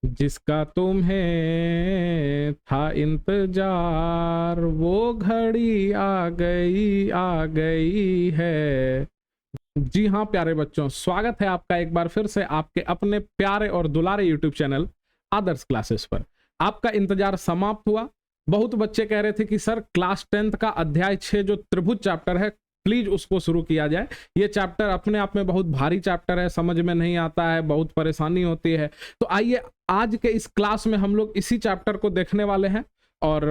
जिसका तुम्हें था इंतजार, वो घड़ी आ गई है। जी हाँ प्यारे बच्चों, स्वागत है आपका एक बार फिर से आपके अपने प्यारे और दुलारे यूट्यूब चैनल आदर्श क्लासेस पर। आपका इंतजार समाप्त हुआ। बहुत बच्चे कह रहे थे कि सर क्लास 10th का अध्याय 6 जो त्रिभुज चैप्टर है, प्लीज उसको शुरू किया जाए। ये चैप्टर अपने आप में बहुत भारी चैप्टर है, समझ में नहीं आता है, बहुत परेशानी होती है। तो आइए आज के इस क्लास में हम लोग इसी चैप्टर को देखने वाले हैं। और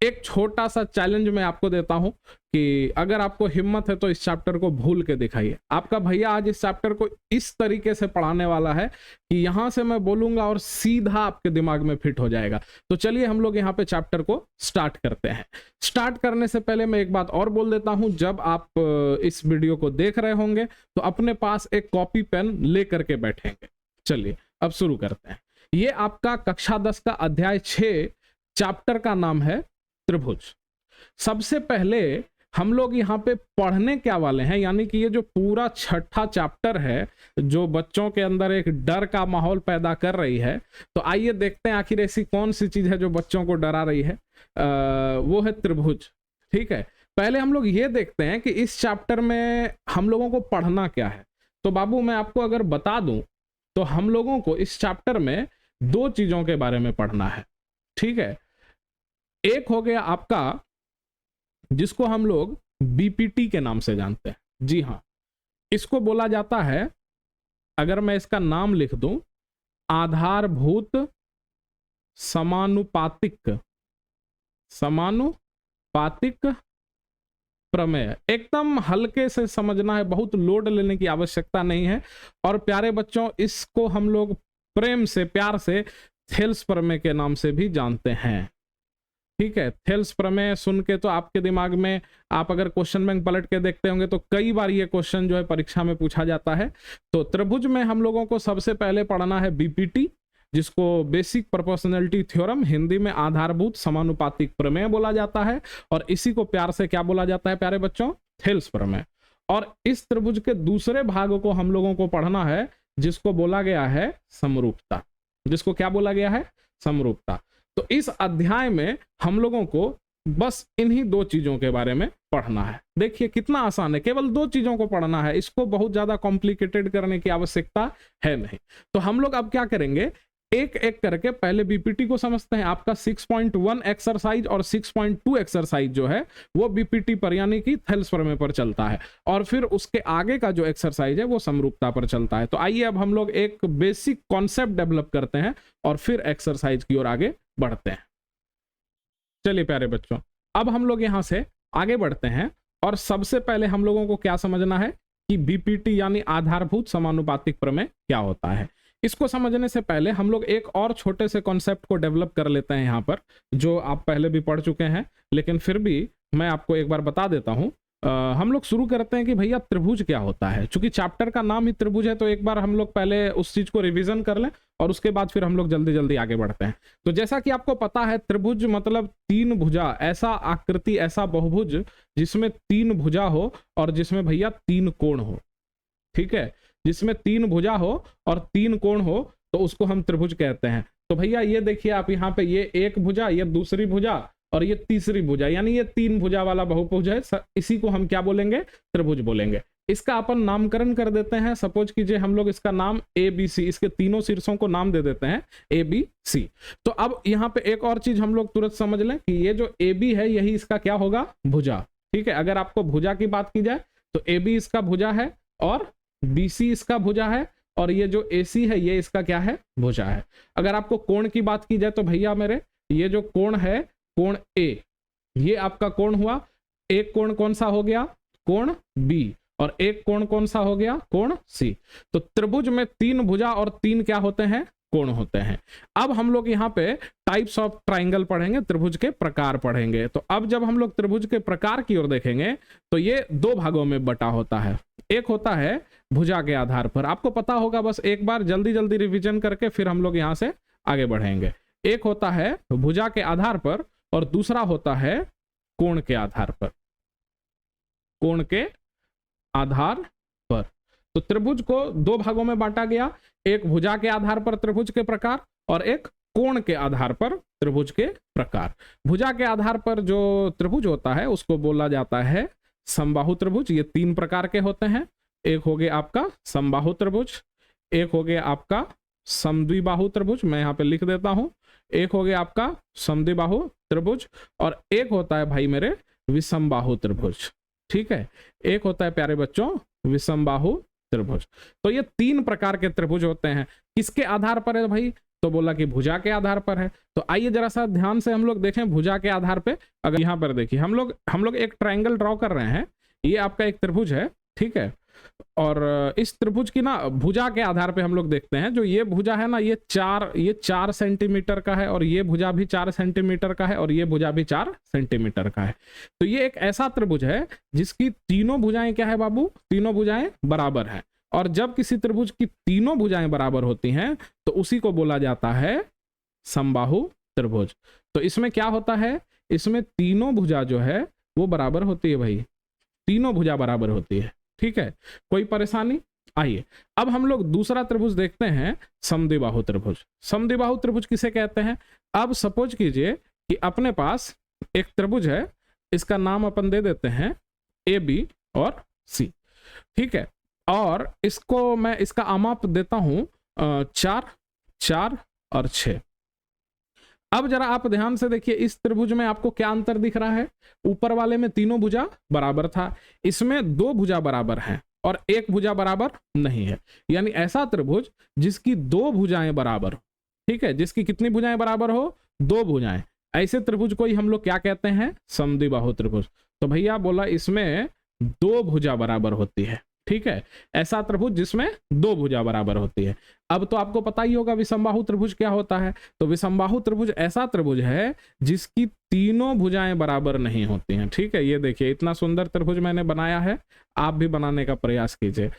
एक छोटा सा चैलेंज मैं आपको देता हूं कि अगर आपको हिम्मत है तो इस चैप्टर को भूल के दिखाइए। आपका भैया आज इस चैप्टर को इस तरीके से पढ़ाने वाला है कि यहां से मैं बोलूंगा और सीधा आपके दिमाग में फिट हो जाएगा। तो चलिए हम लोग यहाँ पे चैप्टर को स्टार्ट करते हैं। स्टार्ट करने से पहले मैं एक बात और बोल देता हूं, जब आप इस वीडियो को देख रहे होंगे तो अपने पास एक कॉपी पेन लेकर के बैठेंगे। चलिए अब शुरू करते हैं। ये आपका कक्षा 10 का अध्याय 6 चैप्टर का नाम है त्रिभुज। सबसे पहले हम लोग यहाँ पे पढ़ने क्या वाले हैं, यानी कि ये जो पूरा छठा चैप्टर है जो बच्चों के अंदर एक डर का माहौल पैदा कर रही है, तो आइए देखते हैं आखिर ऐसी कौन सी चीज है जो बच्चों को डरा रही है। वो है त्रिभुज। ठीक है, पहले हम लोग ये देखते हैं कि इस चैप्टर में हम लोगों को पढ़ना क्या है। तो बाबू मैं आपको अगर बता दूं तो हम लोगों को इस चैप्टर में दो चीजों के बारे में पढ़ना है। ठीक है, एक हो गया आपका जिसको हम लोग बीपीटी के नाम से जानते हैं। जी हाँ, इसको बोला जाता है, अगर मैं इसका नाम लिख दूं, आधारभूत समानुपातिक प्रमेय। एकदम हल्के से समझना है, बहुत लोड लेने की आवश्यकता नहीं है। और प्यारे बच्चों, इसको हम लोग प्रेम से प्यार से थेल्स प्रमेय के नाम से भी जानते हैं। ठीक है, थेल्स प्रमेय सुन के तो आपके दिमाग में, आप अगर क्वेश्चन बैंक पलट के देखते होंगे तो कई बार ये क्वेश्चन जो है परीक्षा में पूछा जाता है। तो त्रिभुज में हम लोगों को सबसे पहले पढ़ना है बीपीटी, जिसको बेसिक प्रोपोर्शनैलिटी थ्योरम, हिंदी में आधारभूत समानुपातिक प्रमेय बोला जाता है। और इसी को प्यार से क्या बोला जाता है प्यारे बच्चों? थेल्स प्रमेय। और इस त्रिभुज के दूसरे भाग को हम लोगों को पढ़ना है जिसको बोला गया है समरूपता। जिसको क्या बोला गया है? समरूपता। तो इस अध्याय में हम लोगों को बस इन्हीं दो चीजों के बारे में पढ़ना है। देखिए कितना आसान है, केवल दो चीजों को पढ़ना है, इसको बहुत ज्यादा कॉम्प्लिकेटेड करने की आवश्यकता है नहीं। तो हम लोग अब क्या करेंगे, एक एक करके पहले बीपीटी को समझते हैं। आपका 6.1 एक्सरसाइज और 6.2 एक्सरसाइज जो है वो बीपीटी पर यानी कि थेल्स प्रमेय पर चलता है, और फिर उसके आगे का जो एक्सरसाइज है वो समरूपता पर चलता है। तो आइए अब हम लोग एक बेसिक कॉन्सेप्ट डेवलप करते हैं और फिर एक्सरसाइज की ओर आगे बढ़ते हैं। चलिए प्यारे बच्चों, अब हम लोग यहां से आगे बढ़ते हैं। और सबसे पहले हम लोगों को क्या समझना है कि बीपीटी यानी आधारभूत समानुपातिक प्रमेय क्या होता है। इसको समझने से पहले हम लोग एक और छोटे से कॉन्सेप्ट को डेवलप कर लेते हैं यहाँ पर, जो आप पहले भी पढ़ चुके हैं, लेकिन फिर भी मैं आपको एक बार बता देता हूँ। हम लोग शुरू करते हैं कि भैया त्रिभुज क्या होता है। चूंकि चैप्टर का नाम ही त्रिभुज है तो एक बार हम लोग पहले उस चीज को रिवीजन कर लें और उसके बाद फिर हम लोग जल्दी जल्दी आगे बढ़ते हैं। तो जैसा कि आपको पता है, त्रिभुज मतलब तीन भुजा, ऐसा आकृति, ऐसा बहुभुज जिसमें तीन भुजा हो और जिसमें भैया तीन कोण हो। ठीक है, जिसमें तीन भुजा हो और तीन कोण हो तो उसको हम त्रिभुज कहते हैं। तो भैया ये देखिए आप यहाँ पे, ये एक भुजा, ये दूसरी भुजा और ये तीसरी भुजा, यानी ये तीन भुजा वाला बहुभुज है। इसी को हम क्या बोलेंगे? त्रिभुज बोलेंगे। इसका अपन नामकरण कर देते हैं। सपोज कीजिए हम लोग इसका नाम ए बी सी, इसके तीनों शीर्षों को नाम दे देते हैं ए बी सी। तो अब यहाँ पे एक और चीज हम लोग तुरंत समझ लें कि ये जो ए बी है यही इसका क्या होगा? भुजा। ठीक है, अगर आपको भुजा की बात की जाए तो ए बी इसका भुजा है और BC इसका भुजा है, और ये जो AC है ये इसका क्या है? भुजा है। अगर आपको कोण की बात की जाए तो भैया मेरे, ये जो कोण है, कोण A, ये आपका कोण हुआ। एक कोण कौन सा हो गया? कोण B। और एक कोण कौन सा हो गया? कोण C। तो त्रिभुज में तीन भुजा और तीन क्या होते हैं? कोण होते हैं। अब हम लोग यहाँ पे टाइप्स ऑफ ट्राइंगल पढ़ेंगे, त्रिभुज के प्रकार पढ़ेंगे। तो अब जब हम लोग त्रिभुज के प्रकार की ओर देखेंगे तो ये दो भागों में बटा होता है। एक होता है भुजा के आधार पर, आपको पता होगा, बस एक बार जल्दी जल्दी रिवीजन करके फिर हम लोग यहां से आगे बढ़ेंगे। एक होता है भुजा के आधार पर और दूसरा होता है कोण के आधार पर। कोण के आधार पर। तो त्रिभुज को दो भागों में बांटा गया, एक भुजा के आधार पर त्रिभुज के प्रकार और एक कोण के आधार पर त्रिभुज के प्रकार। भुजा के आधार पर जो त्रिभुज होता है उसको बोला जाता है समबाहु त्रिभुज। ये तीन प्रकार के होते हैं, एक हो गया आपका समबाहु त्रिभुज, एक हो गया आपका समद्विबाहु त्रिभुज, मैं यहाँ पे लिख देता हूं, एक हो गया आपका समद्विबाहु त्रिभुज और एक होता है भाई मेरे विषमबाहु त्रिभुज। ठीक है, एक होता है प्यारे बच्चों विषमबाहु त्रिभुज। तो ये तीन प्रकार के त्रिभुज होते हैं। किसके आधार पर है भाई? तो बोला कि भुजा के आधार पर है। तो आइए जरा सा ध्यान से हम लोग देखें भुजा के आधार पे। अगर यहाँ पर देखिए हम लोग एक ट्रायंगल ड्रॉ कर रहे हैं, ये आपका एक त्रिभुज है, ठीक है, और इस त्रिभुज की ना भुजा के आधार पे हम लोग देखते हैं, जो ये भुजा है ना ये 4 सेंटीमीटर का है और ये भुजा भी 4 सेंटीमीटर का है और ये भुजा भी 4 सेंटीमीटर का है। तो ये एक ऐसा त्रिभुज है जिसकी तीनों भुजाएं क्या है बाबू? तीनों भुजाएं बराबर हैं। और जब किसी त्रिभुज की तीनों भुजाएं बराबर होती हैं तो उसी को बोला जाता है समबाहु त्रिभुज। तो इसमें क्या होता है? इसमें तीनों भुजा जो है वो बराबर होती है भाई, तीनों भुजा बराबर होती है। ठीक है, कोई परेशानी? आइए अब हम लोग दूसरा त्रिभुज देखते हैं, समद्विबाहु त्रिभुज। समद्विबाहु त्रिभुज किसे कहते हैं? अब सपोज कीजिए कि अपने पास एक त्रिभुज है, इसका नाम अपन दे देते हैं ए बी और सी। ठीक है, और इसको मैं इसका आमाप देता हूं 4, 4 और 6। अब जरा आप ध्यान से देखिए इस त्रिभुज में आपको क्या अंतर दिख रहा है? ऊपर वाले में तीनों भुजा बराबर था, इसमें दो भुजा बराबर हैं और एक भुजा बराबर नहीं है। यानी ऐसा त्रिभुज जिसकी दो भुजाएं बराबर हो, ठीक है, जिसकी कितनी भुजाएं बराबर हो? दो भुजाएं। ऐसे त्रिभुज को ही हम लोग क्या कहते हैं? समद्विबाहु त्रिभुज। तो भैया बोला इसमें दो भुजा बराबर होती है। ठीक है, ऐसा त्रिभुज जिसमें दो भुजा बराबर होती है। अब तो आपको पता ही होगा विषमबाहु त्रिभुज क्या होता है। तो विषमबाहु त्रिभुज ऐसा त्रिभुज है जिसकी तीनों भुजाएं बराबर नहीं होती हैं। ठीक है, ये देखिए इतना सुंदर त्रिभुज मैंने बनाया है, आप भी बनाने का प्रयास कीजिए।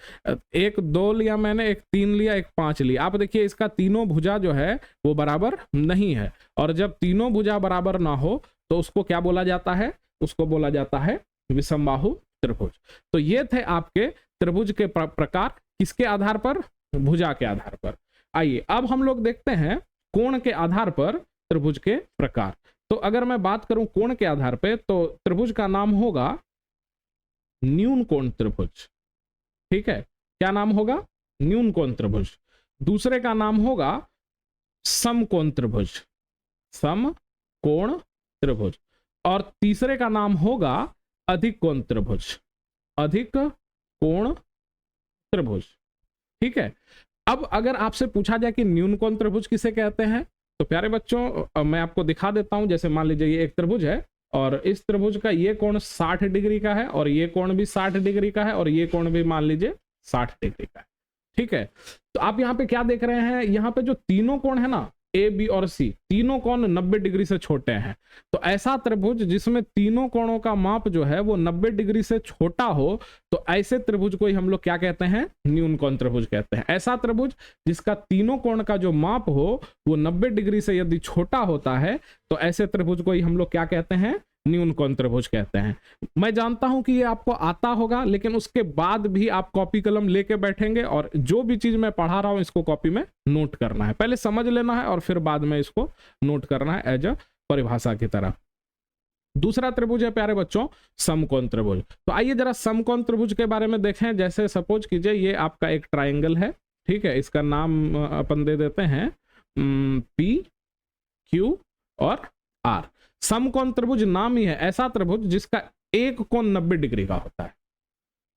1 2 लिया मैंने, 1 3 लिया, 1 5 लिया। आप देखिए इसका तीनों भुजा जो है वो बराबर नहीं है, और जब तीनों भुजा बराबर ना हो तो उसको क्या बोला जाता है? उसको बोला जाता है विषमबाहु त्रिभुज। तो ये थे आपके त्रिभुज के प्रकार, किसके आधार पर? भुजा के आधार पर। आइए अब हम लोग देखते हैं कोण के आधार पर त्रिभुज के प्रकार। तो अगर मैं बात करूं कोण के आधार पे, तो त्रिभुज का नाम होगा न्यून कोण त्रिभुज। ठीक है, क्या नाम होगा? न्यून कोण त्रिभुज। दूसरे का नाम होगा समकोण त्रिभुज, समकोण त्रिभुज। और तीसरे का नाम होगा अधिक कोण त्रिभुज, अधिक कोण त्रिभुज। ठीक है, अब अगर आपसे पूछा जाए कि न्यून कोण त्रिभुज किसे कहते हैं, तो प्यारे बच्चों मैं आपको दिखा देता हूं। जैसे मान लीजिए ये एक त्रिभुज है और इस त्रिभुज का ये कोण 60 डिग्री का है और ये कोण भी 60 डिग्री का है और ये कोण भी मान लीजिए 60 डिग्री का है। ठीक है, तो आप यहाँ पे क्या देख रहे हैं? यहाँ पे जो तीनों कोण है ना ए बी और सी, तीनों कोण 90 डिग्री से छोटे हैं। तो ऐसा त्रिभुज जिसमें तीनों कोणों का माप जो है वो 90 डिग्री से छोटा हो, तो ऐसे त्रिभुज को ही हम लोग क्या कहते हैं? न्यून कोण त्रिभुज कहते हैं। ऐसा त्रिभुज जिसका तीनों कोण का जो माप हो वो 90 डिग्री से यदि छोटा होता है, तो ऐसे त्रिभुज को ही हम लोग क्या कहते हैं? न्यून कोण त्रिभुज कहते हैं। मैं जानता हूं कि ये आपको आता होगा, लेकिन उसके बाद भी आप कॉपी कलम लेके बैठेंगे और जो भी चीज मैं पढ़ा रहा हूं इसको कॉपी में नोट करना है। पहले समझ लेना है और फिर बाद में इसको नोट करना है एज अ परिभाषा की तरह। दूसरा त्रिभुज है प्यारे बच्चों समकोण त्रिभुज। तो आइए जरा समकोण त्रिभुज के बारे में देखें। जैसे सपोज कीजिए ये आपका एक ट्राइंगल है, ठीक है, इसका नाम अपन दे देते हैं पी क्यू और आर। समकोण त्रिभुज नाम ही है ऐसा त्रिभुज जिसका एक कोण 90 डिग्री का होता है,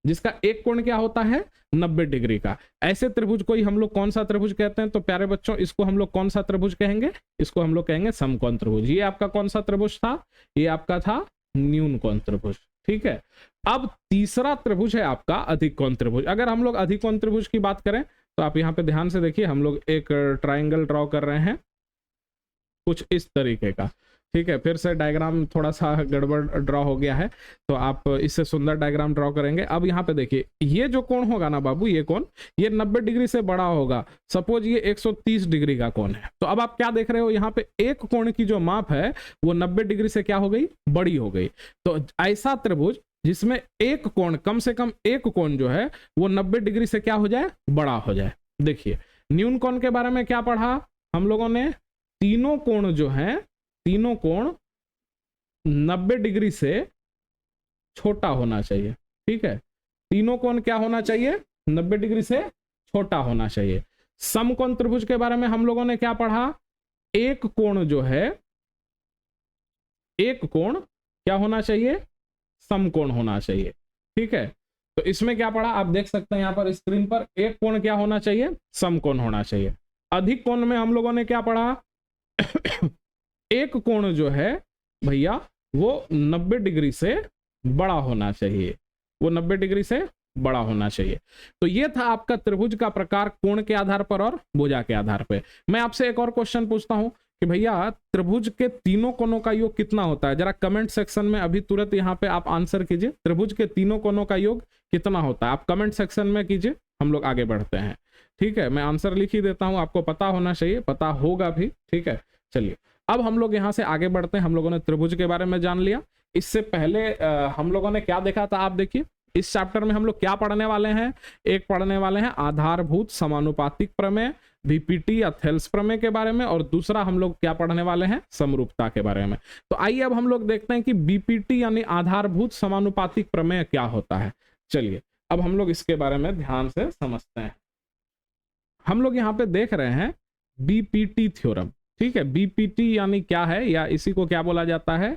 जिसका एक कोण क्या होता है? 90 डिग्री का। ऐसे त्रिभुज को ही हम लोग कौन सा त्रिभुज कहते हैं? तो प्यारे बच्चों इसको हम लोग कौन सा त्रिभुज कहेंगे? इसको हम लोग कहेंगे समकोण त्रिभुज। ये आपका कौन सा त्रिभुज था? ये आपका था न्यून कोण त्रिभुज। ठीक है, अब तीसरा त्रिभुज है आपका अधिक कोण त्रिभुज। अगर हम लोग अधिक कोण त्रिभुज की बात करें तो आप यहाँ पे ध्यान से देखिए, हम लोग एक ट्राइंगल ड्रॉ कर रहे हैं कुछ इस तरीके का। ठीक है, फिर से डायग्राम थोड़ा सा गड़बड़ ड्रॉ हो गया है, तो आप इससे सुंदर डायग्राम ड्रॉ करेंगे। अब यहाँ पे देखिए ये जो कोण होगा ना बाबू, ये कोण ये 90 डिग्री से बड़ा होगा। सपोज ये 130 डिग्री का कोण है, तो अब आप क्या देख रहे हो? यहाँ पे एक कोण की जो माप है वो 90 डिग्री से क्या हो गई? बड़ी हो गई। तो ऐसा त्रिभुज जिसमें एक कोण, कम से कम एक कोण जो है वो 90 डिग्री से क्या हो जाए, बड़ा हो जाए। देखिए न्यून कोण के बारे में क्या पढ़ा हम लोगों ने, तीनों कोण जो है, तीनों कोण 90 डिग्री से छोटा होना चाहिए। ठीक है, तीनों कोण क्या होना चाहिए, 90 डिग्री से छोटा होना चाहिए। समकोण त्रिभुज के बारे में हम लोगों ने क्या पढ़ा, एक कोण जो है, एक कोण क्या होना चाहिए, समकोण होना चाहिए। ठीक है, तो इसमें क्या पढ़ा आप देख सकते हैं यहां पर स्क्रीन पर, एक कोण क्या होना चाहिए, समकोण होना चाहिए। अधिक कोण में हम लोगों ने क्या पढ़ा एक कोण जो है भैया वो 90 डिग्री से बड़ा होना चाहिए, वो 90 डिग्री से बड़ा होना चाहिए। तो ये था आपका त्रिभुज का प्रकार कोण के आधार पर और भुजा के आधार पर। मैं आपसे एक और क्वेश्चन पूछता हूं कि भैया त्रिभुज के तीनों कोणों का योग कितना होता है, जरा कमेंट सेक्शन में अभी तुरंत यहां पे आप आंसर कीजिए, त्रिभुज के तीनों कोणों का योग कितना होता है, आप कमेंट सेक्शन में कीजिए, हम लोग आगे बढ़ते हैं। ठीक है, मैं आंसर लिख ही देता हूं, आपको पता होना चाहिए, पता होगा भी। ठीक है, चलिए अब हम लोग यहां से आगे बढ़ते हैं। हम लोगों ने त्रिभुज के बारे में जान लिया। इससे पहले हम लोगों ने क्या देखा था, आप देखिए इस चैप्टर में हम लोग क्या पढ़ने वाले हैं, एक पढ़ने वाले हैं आधारभूत समानुपातिक प्रमेय, बीपीटी या थेल्स प्रमेय के बारे में, और दूसरा हम लोग क्या पढ़ने वाले हैं, समरूपता के बारे में। तो आइए अब हम लोग देखते हैं कि बीपीटी यानी आधारभूत समानुपातिक प्रमेय क्या होता है। चलिए अब हम लोग इसके बारे में ध्यान से समझते हैं। हम लोग यहाँ पे देख रहे हैं बीपीटी थ्योरम। ठीक है, बीपीटी यानी क्या है, या इसी को क्या बोला जाता है,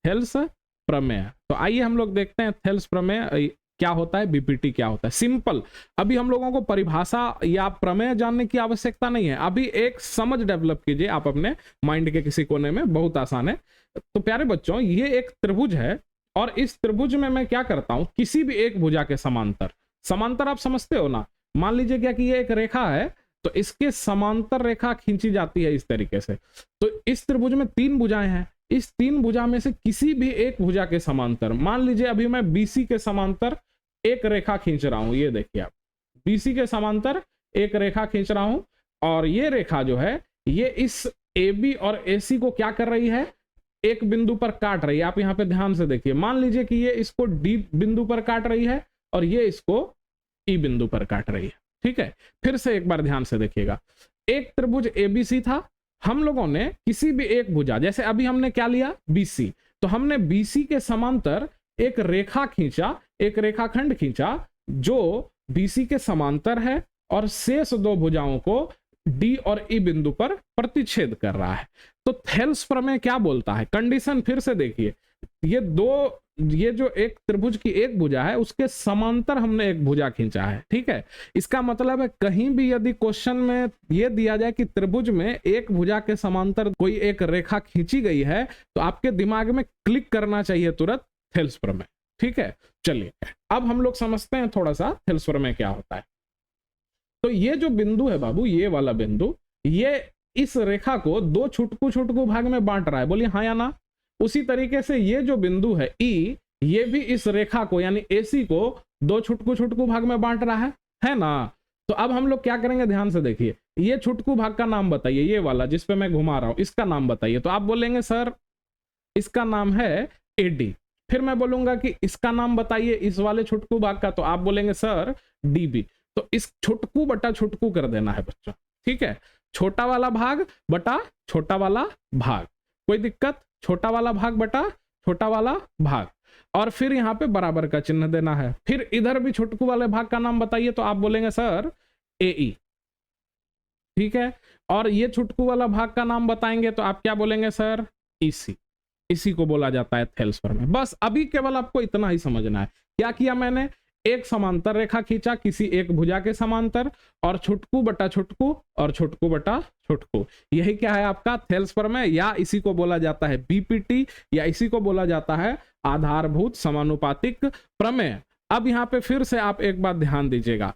थेल्स प्रमेय। तो आइए हम लोग देखते हैं थेल्स प्रमेय क्या होता है, बीपीटी क्या होता है। सिंपल, अभी हम लोगों को परिभाषा या प्रमेय जानने की आवश्यकता नहीं है, अभी एक समझ डेवलप कीजिए आप अपने माइंड के किसी कोने में, बहुत आसान है। तो प्यारे बच्चों ये एक त्रिभुज है, और इस त्रिभुज में मैं क्या करता हूं, किसी भी एक भुजा के समांतर, समांतर आप समझते हो ना, मान लीजिए क्या कि ये एक रेखा है, तो इसके समांतर रेखा खींची जाती है इस तरीके से। तो इस त्रिभुज में तीन भुजाएं हैं, इस तीन भुजा में से किसी भी एक भुजा के समांतर, मान लीजिए अभी मैं बीसी के समांतर एक रेखा खींच रहा हूं, ये देखिए आप, बीसी के समांतर एक रेखा खींच रहा हूं, और ये रेखा जो है ये इस AB और AC को क्या कर रही है, एक बिंदु पर काट रही है। आप यहां पे ध्यान से देखिए, मान लीजिए कि ये इसको D बिंदु पर काट रही है और ये इसको E बिंदु पर काट रही है। ठीक है, फिर से एक बार ध्यान से देखिएगा, एक त्रिभुज ABC था, हम लोगों ने किसी भी एक भुजा, जैसे अभी हमने क्या लिया BC, तो हमने BC के समांतर एक रेखा खींचा, एक रेखाखंड खींचा जो BC के समांतर है और शेष दो भुजाओं को D और E बिंदु पर प्रतिच्छेद कर रहा है। तो थेल्स प्रमेय क्या बोलता है, कंडीशन फिर से देखिए, ये जो एक त्रिभुज की एक भुजा है उसके समांतर हमने एक भुजा खींचा है। ठीक है, इसका मतलब है कहीं भी यदि क्वेश्चन में यह दिया जाए कि त्रिभुज में एक भुजा के समांतर कोई एक रेखा खींची गई है, तो आपके दिमाग में क्लिक करना चाहिए तुरंत थेल्स प्रमेय। ठीक है, चलिए अब हम लोग समझते हैं थोड़ा सा थेल्स प्रमेय क्या होता है। तो ये जो बिंदु है बाबू, ये वाला बिंदु, ये इस रेखा को दो छुटकू छुटकू भाग में बांट रहा है, बोलिए हाँ या ना। उसी तरीके से ये जो बिंदु है E, ये भी इस रेखा को यानी AC को दो छुटकू छुटकू भाग में बांट रहा है ना। तो अब हम लोग क्या करेंगे, ध्यान से देखिए, ये छुटकू भाग का नाम बताइए, ये वाला जिस पे मैं घुमा रहा हूं इसका नाम बताइए। तो आप बोलेंगे सर इसका नाम है AD। फिर मैं बोलूंगा कि इसका नाम बताइए इस वाले छुटकू भाग का, तो आप बोलेंगे सर DB। तो इस छुटकू बटा छुटकू कर देना है बच्चों। ठीक है, छोटा वाला भाग बटा छोटा वाला भाग, कोई दिक्कत, छोटा वाला भाग बटा छोटा वाला भाग, और फिर यहाँ पे बराबर का चिन्ह देना है। फिर इधर भी छुटकू वाले भाग का नाम बताइए, तो आप बोलेंगे सर AE। ठीक है, और ये छुटकू वाला भाग का नाम बताएंगे तो आप क्या बोलेंगे सर EC। इसी को बोला जाता है थेल्स प्रमेय। बस अभी केवल आपको इतना ही समझना है। क्या किया मैंने, एक समांतर रेखा खींचा किसी एक भुजा के समांतर, और छुटकू बटा छुटकू और छुटकू बटा छुटकू, यही क्या है आपका थेल्स प्रमेय, या इसी को बोला जाता है बीपीटी, या इसी को बोला जाता है आधारभूत समानुपातिक प्रमेय। अब यहाँ पे फिर से आप एक बात ध्यान दीजिएगा,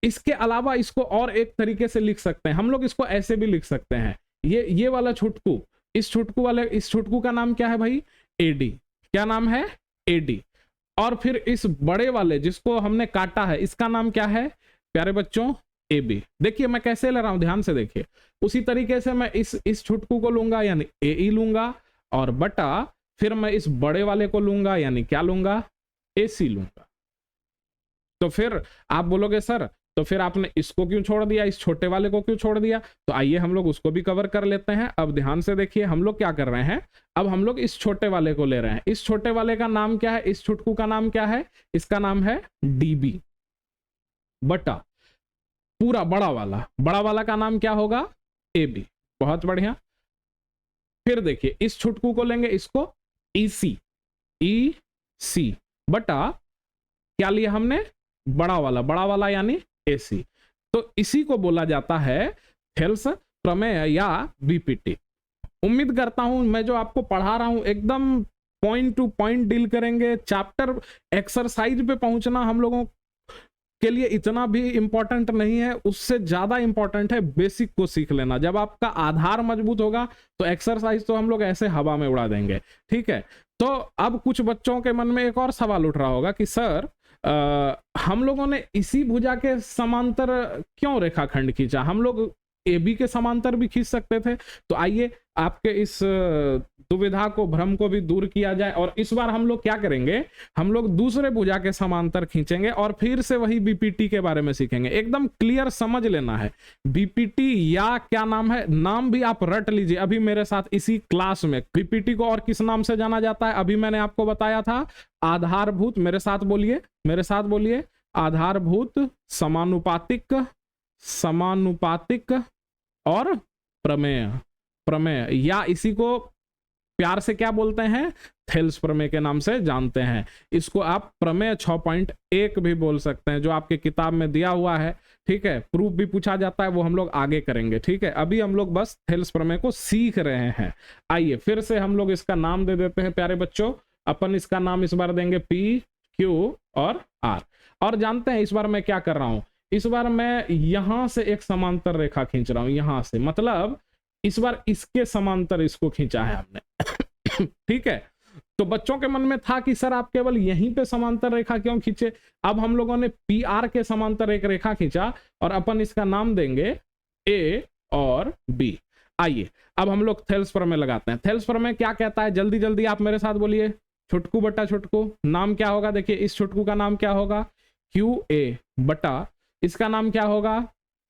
इसके अलावा इसको और एक तरीके से लिख सकते हैं हम लोग, इसको ऐसे भी लिख सकते हैं, ये वाला छुटकू, इस छुटकू का नाम क्या है भाई, AD। क्या नाम है, AD। और फिर इस बड़े वाले जिसको हमने काटा है इसका नाम क्या है प्यारे बच्चों, AB। देखिए मैं कैसे ले रहा हूं, ध्यान से देखिए। उसी तरीके से मैं इस छुटकू को लूंगा यानी AE लूंगा, और बटा फिर मैं इस बड़े वाले को लूंगा यानी क्या लूंगा, AC लूंगा। तो फिर आप बोलोगे सर तो फिर आपने इसको क्यों छोड़ दिया, इस छोटे वाले को क्यों छोड़ दिया? तो आइए हम लोग उसको भी कवर कर लेते हैं। अब ध्यान से देखिए हम लोग क्या कर रहे हैं, अब हम लोग इस छोटे वाले को ले रहे हैं। इस छोटे वाले का नाम क्या है, इस छुटकू का नाम क्या है, इसका नाम है DB बटा पूरा बड़ा वाला का नाम क्या होगा, AB। बहुत बढ़िया। फिर देखिए इस छुटकू को लेंगे, इसको EC बटा क्या लिया हमने, बड़ा वाला यानी AC। तो इसी को बोला जाता है थेल्स प्रमेय या BPT। उम्मीद करता हूं मैं जो आपको पढ़ा रहा हूं एकदम पॉइंट टू पॉइंट डील करेंगे। चैप्टर एक्सरसाइज पे पहुंचना हम लोगों के लिए इतना भी इंपॉर्टेंट नहीं है, उससे ज्यादा इंपॉर्टेंट है बेसिक को सीख लेना। जब आपका आधार मजबूत होगा तो एक्सरसाइज तो हम लोग ऐसे हवा में उड़ा देंगे, ठीक है। तो अब कुछ बच्चों के मन में एक और सवाल उठ रहा होगा कि सर हम लोगों ने इसी भुजा के समांतर क्यों रेखाखंड खींचा, हम लोग AB के समांतर भी खींच सकते थे। तो आइए आपके इस दुविधा को, भ्रम को भी दूर किया जाए, और इस बार हम लोग क्या करेंगे, हम लोग दूसरे भुजा के समांतर खींचेंगे और फिर से वही BPT के बारे में सीखेंगे। एकदम क्लियर समझ लेना है BPT, या क्या नाम है, नाम भी आप रट लीजिए अभी मेरे साथ इसी क्लास में। BPT को और किस नाम से जाना जाता है, अभी मैंने आपको बताया था, आधारभूत, मेरे साथ बोलिए, आधारभूत, समानुपातिक और प्रमेय, या इसी को प्यार से क्या बोलते हैं, थेल्स प्रमेय के नाम से जानते हैं। इसको आप प्रमेय 6.1 भी बोल सकते हैं, जो आपके किताब में दिया हुआ है, ठीक है। प्रूफ भी पूछा जाता है, वो हम लोग आगे करेंगे, ठीक है। अभी हम लोग बस थेल्स प्रमेय को सीख रहे हैं। आइए फिर से हम लोग इसका नाम दे देते हैं प्यारे बच्चों। अपन इसका नाम इस बार देंगे P, Q और R। और जानते हैं इस बार मैं क्या कर रहा हूं, इस बार मैं यहां से एक समांतर रेखा खींच रहा हूं, यहां से, मतलब इस बार इसके समांतर इसको खींचा है हमने ठीक है। तो बच्चों के मन में था कि सर आप केवल यहीं पे समांतर रेखा क्यों खींचे। अब हम लोगों ने PR के समांतर एक रेखा खींचा और अपन इसका नाम देंगे A और B। आइए अब हम लोग थेल्स प्रमेय लगाते हैं। थेल्स प्रमेय क्या कहता है, जल्दी जल्दी आप मेरे साथ बोलिए। छुटकू बटा छुटकू, नाम क्या होगा, देखिए इस छुटकू का नाम क्या होगा, QA बटा इसका नाम क्या होगा,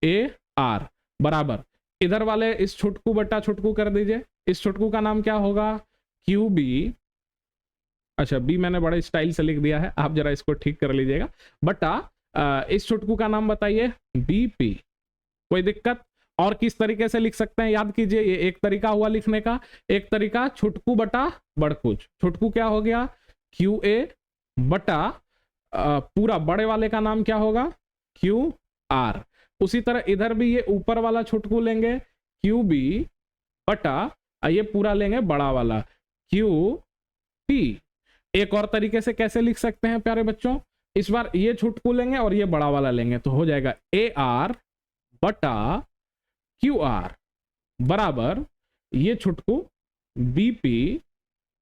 AR बराबर इधर वाले इस छुटकू बटा छुटकू कर दीजिए, इस छुटकू का नाम क्या होगा, QB। अच्छा B मैंने बड़े स्टाइल से लिख दिया है, आप जरा इसको ठीक कर लीजिएगा। बटा इस छुटकू का नाम बताइए, BP। कोई दिक्कत? और किस तरीके से लिख सकते हैं याद कीजिए, ये एक तरीका हुआ लिखने का। एक तरीका छुटकू बटा बड़कू, छुटकू क्या हो गया, QA बटा पूरा बड़े वाले का नाम क्या होगा, QR। उसी तरह इधर भी ये ऊपर वाला छुटकू लेंगे, QB बटा ये पूरा लेंगे बड़ा वाला, QP। एक और तरीके से कैसे लिख सकते हैं प्यारे बच्चों, इस बार ये छुटकू लेंगे और ये बड़ा वाला लेंगे, तो हो जाएगा AR बटा QR बराबर ये छुटकू BP